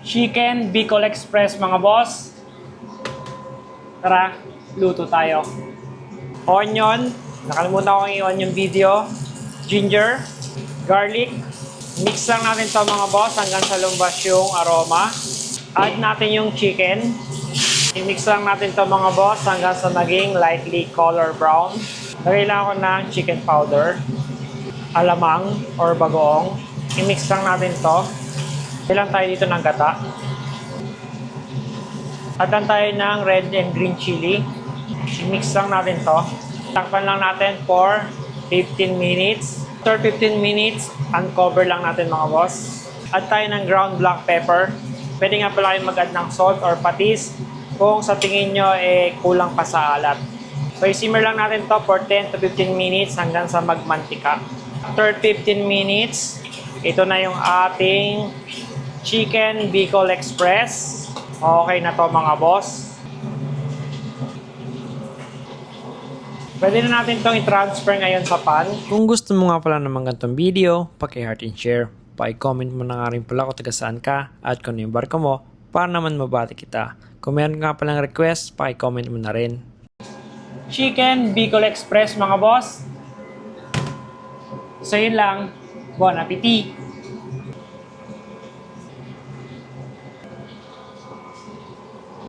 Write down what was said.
Chicken Bicol Express mga boss. Tara, luto tayo. Onion, nakalimutan ko i-on yung video. Ginger, garlic. Mix lang natin to mga boss hanggang sa lumbas yung aroma. Add natin yung chicken. I-mix lang natin to mga boss hanggang sa naging lightly color brown. Lagay lang ako ng chicken powder, alamang or bagoong. I-mix lang natin to. Ilan tayo dito ng gata. Add lang tayo ng red and green chili. I-mix lang natin to. Takpan lang natin for 15 minutes. After 15 minutes, uncover lang natin mga boss. Add tayo ng ground black pepper. Pwede nga pala kayong mag-add ng salt or patis kung sa tingin nyo kulang pa sa alat. So i-simmer lang natin to for 10 to 15 minutes hanggang sa magmantika. After 15 minutes, ito na yung ating Chicken Bicol Express. Okay na to mga boss. Pwede na natin itong i-transfer ngayon sa pan. Kung gusto mo nga pala naman ganitong video, paki-heart and share. Paki-comment mo na nga rin pala kung taga saan ka at kung ano yung barko mo para naman mabati kita. Kung meron nga palang request, paki-comment mo na rin. Chicken Bicol Express mga boss. So yun lang. Bon appetit!